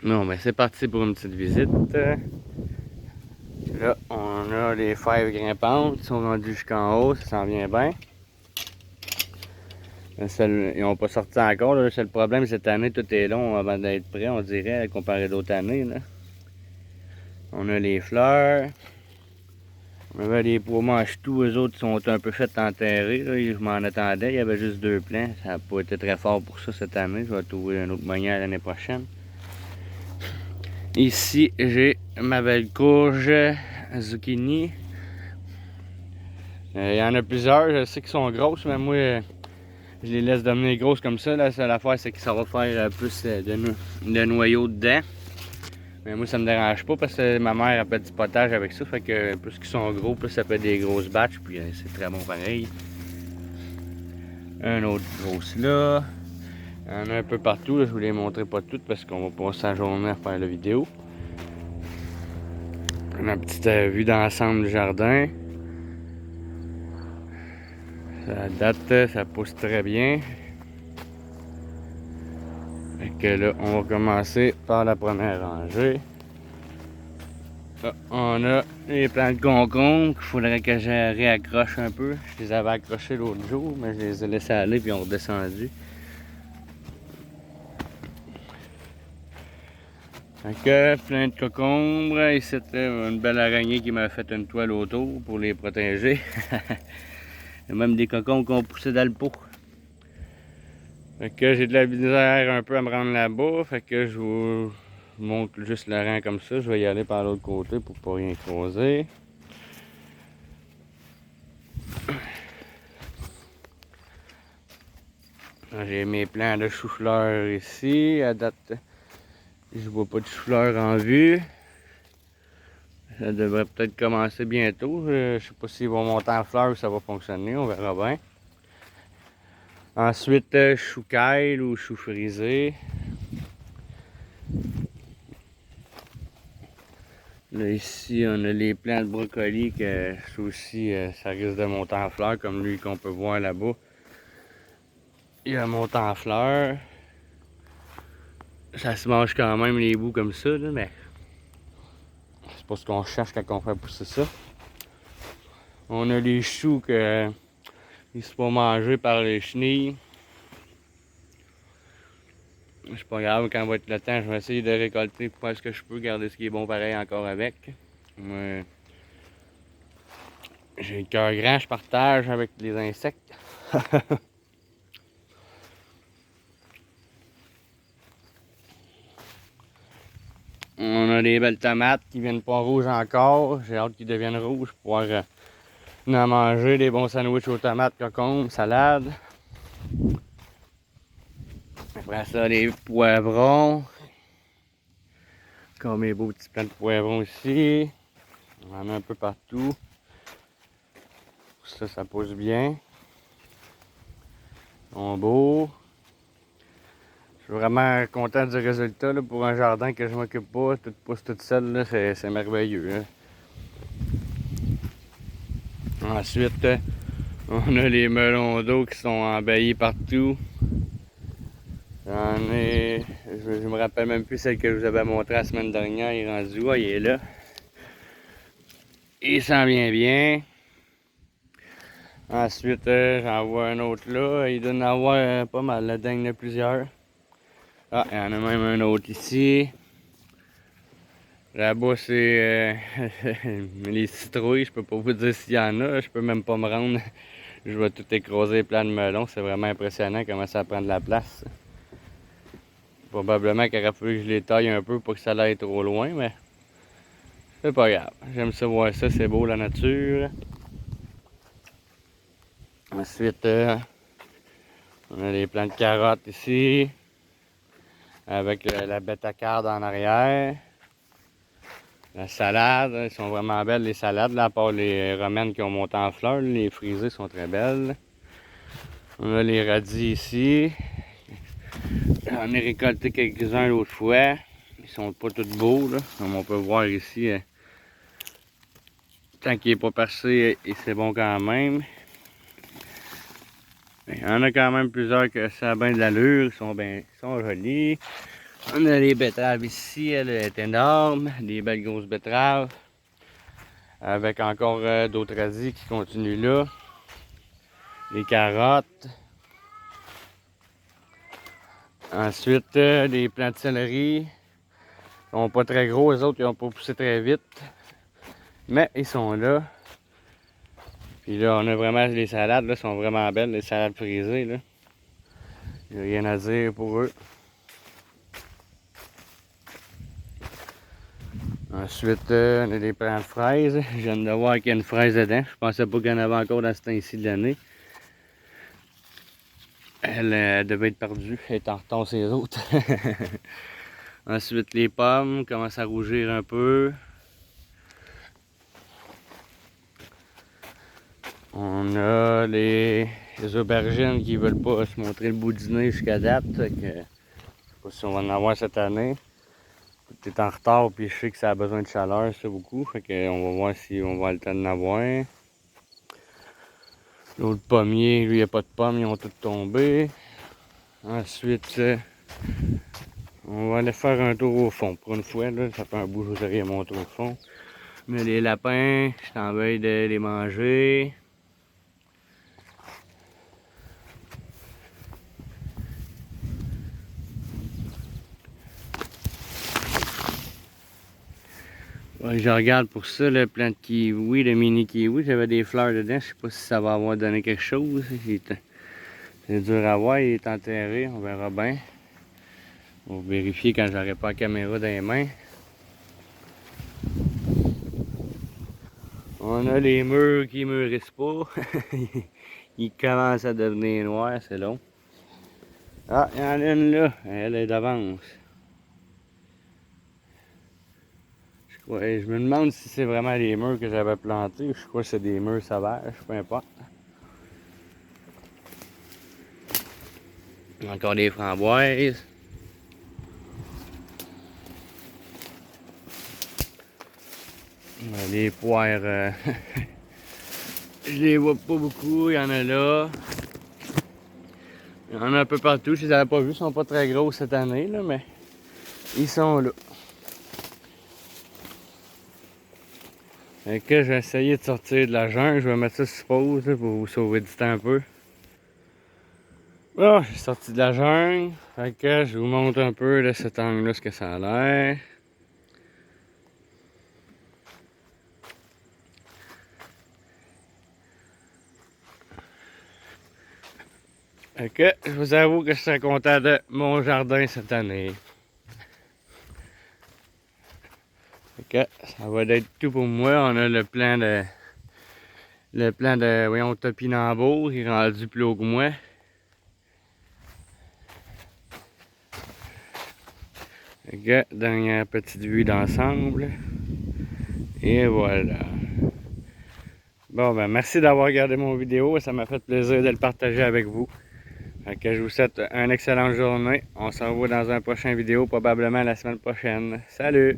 Bon, ben c'est parti pour une petite visite. Là, on a les fèves grimpantes qui sont rendues jusqu'en haut, ça s'en vient bien. Ils n'ont pas sorti encore, là. C'est le problème cette année, tout est long avant d'être prêt, on dirait, comparé à d'autres années. Là. On a les fleurs. On avait les pois mâche-tout, eux autres sont un peu faits enterrer. Là. Je m'en attendais, il y avait juste 2 plants. Ça n'a pas été très fort pour ça cette année. Je vais trouver une autre manière l'année prochaine. Ici, j'ai ma belle courge zucchini. Il y en a plusieurs, je sais qu'ils sont grosses, mais moi, je les laisse devenir grosses comme ça. La seule affaire, c'est que ça va faire plus de noyaux dedans. Mais moi, ça me dérange pas parce que ma mère a fait du potage avec ça. Fait que plus qu'ils sont gros, plus ça fait des grosses batches. Puis c'est très bon pareil. Un autre grosse là. Il y en a un peu partout. Là. Je vous les montrer pas toutes parce qu'on va passer la journée à faire la vidéo. Ma petite vue d'ensemble du jardin. Ça date, ça pousse très bien. Fait que là, on va commencer par la première rangée. Là, on a les plants de concombre qu'il faudrait que je réaccroche un peu. Je les avais accrochés l'autre jour, mais je les ai laissés aller puis ils ont redescendu. Fait que plein de concombres. Ici, une belle araignée qui m'a fait une toile autour pour les protéger. Il y a même des concombres qui ont poussé dans le pot. Fait que j'ai de la misère un peu à me rendre là-bas. Fait que je vous montre juste le rang comme ça. Je vais y aller par l'autre côté pour pas rien creuser. J'ai mes plants de chou-fleur ici. À date, je vois pas de chou-fleur en vue. Ça devrait peut-être commencer bientôt. Je sais pas s'ils vont monter en fleurs ou ça va fonctionner. On verra bien. Ensuite, chou kale ou chou frisé. Là, ici, on a les plants de brocoli que ça aussi, ça risque de monter en fleurs, comme lui qu'on peut voir là-bas. Il a monté en fleurs. Ça se mange quand même les bouts comme ça, là, mais c'est pas ce qu'on cherche quand on fait pousser ça. On a les choux que ils se font manger par les chenilles. C'est pas grave, quand va être le temps, je vais essayer de récolter pour ce que je peux, garder ce qui est bon pareil encore avec. Moi, j'ai le cœur grand, je partage avec les insectes. On a des belles tomates qui viennent pas rouges encore. J'ai hâte qu'ils deviennent rouges pour pouvoir en manger des bons sandwichs aux tomates, concombres, salade. Après ça, les poivrons. Comme mes beaux petits plants de poivrons ici. On en a un peu partout. Ça pousse bien. Ils sont beaux. Je suis vraiment content du résultat là, pour un jardin que je m'occupe pas. Tout pousse toute seule, c'est merveilleux. Hein. Ensuite, on a les melons d'eau qui sont embellis partout. J'en ai. Je me rappelle même plus celle que je vous avais montrée la semaine dernière. Il est rendu où? Il est là. Il s'en vient bien. Ensuite, j'en vois un autre là. Il doit en avoir pas mal. Là-dedans, il y en a plusieurs. Ah, il y en a même un autre ici. Là-bas, c'est les citrouilles. Je peux pas vous dire s'il y en a. Je peux même pas me rendre. Je vais tout écraser plein de melons. C'est vraiment impressionnant comment ça prend de la place. Probablement qu'il aurait fallu que je les taille un peu pour que ça aille trop loin, mais c'est pas grave. J'aime ça voir ça, c'est beau la nature. Ensuite, on a les plants de carottes ici, avec la bétacarde en arrière. La salade, elles sont vraiment belles les salades, là, à part les romaines qui ont monté en fleurs. Les frisées sont très belles. On a les radis ici. J'en ai récolté quelques-uns l'autre fois. Ils sont pas tous beaux, là. Comme on peut voir ici, tant qu'il n'est pas percé, c'est bon quand même. Il y en a quand même plusieurs que ça a bien de l'allure, ils sont jolis. On a les betteraves ici, elle est énorme, des belles grosses betteraves. Avec encore d'autres radis qui continuent là. Les carottes. Ensuite, des plants de céleri. Ils sont pas très gros, les autres, ils n'ont pas poussé très vite. Mais ils sont là. Puis là, on a vraiment les salades, là, sont vraiment belles, les salades frisées, là. Il n'y a rien à dire pour eux. Ensuite, on a des plants de fraises. Je viens de voir qu'il y a une fraise dedans. Je pensais pas qu'il y en avait encore dans ce temps-ci de l'année. Elle devait être perdue. Elle est en retard sur les autres. Ensuite, les pommes commencent à rougir un peu. On a les aubergines qui veulent pas se montrer le bout du nez jusqu'à date. Que, je sais pas si on va en avoir cette année. Tout est en retard, puis je sais que ça a besoin de chaleur, ça, beaucoup. Fait qu'on va voir si on va avoir le temps d'en avoir. L'autre pommier, lui, il n'y a pas de pommes, ils ont tous tombé. Ensuite, on va aller faire un tour au fond. Pour une fois, là, ça fait un bout que je vous ai montré au fond. Mais les lapins, je suis en veille de les manger. Ouais, je regarde pour ça le plant de kiwi, le mini kiwi. J'avais des fleurs dedans. Je sais pas si ça va avoir donné quelque chose. C'est dur à voir, il est enterré. On verra bien. On va vérifier quand j'aurai pas la caméra dans les mains. On a les murs qui mûrissent pas. Ils commencent à devenir noirs, c'est long. Ah, il y en a une là. Elle est d'avance. Je me demande si c'est vraiment les murs que j'avais plantés. Je crois que c'est des murs sauvages, peu importe. Encore des framboises. Les poires, je les vois pas beaucoup. Il y en a là. Il y en a un peu partout. Je les avais pas vus. Ils sont pas très gros cette année, là, mais ils sont là. Fait que je vais essayer de sortir de la jungle. Je vais mettre ça sur pause là, pour vous sauver du temps un peu. Bon, je suis sorti de la jungle. Fait que je vous montre un peu de cet angle-là ce que ça a l'air. Fait que je vous avoue que je suis content de mon jardin cette année. Fait que ça va être tout pour moi. On a le plan de voyons, topinambour qui est rendu plus haut que moi. Fait que dernière petite vue d'ensemble. Et voilà. Bon ben merci d'avoir regardé mon vidéo. Ça m'a fait plaisir de le partager avec vous. Fait que je vous souhaite une excellente journée. On se revoit dans un prochain vidéo, probablement la semaine prochaine. Salut!